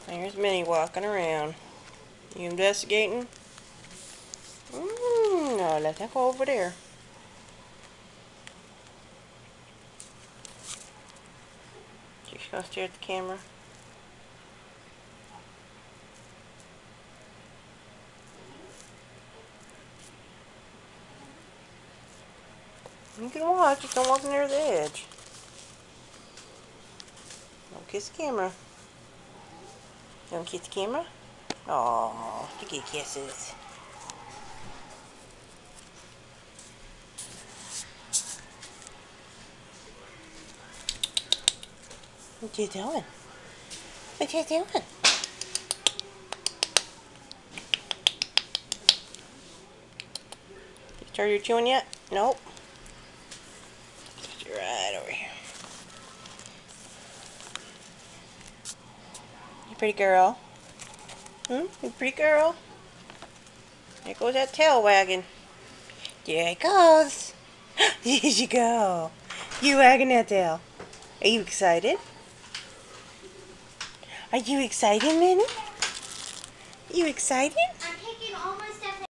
There's Minnie walking around. You investigating? No, let that go over there. She's gonna stare at the camera. You can watch, just don't walk near the edge. Don't kiss the camera. Don't kiss the camera? Oh, you get kisses. What you doing? What you doing? You started your chewing yet? Nope. Right over here. You pretty girl. You pretty girl. There goes that tail wagging. There it goes. There you go. You wagging that tail. Are you excited? Are you excited, Minnie? You excited?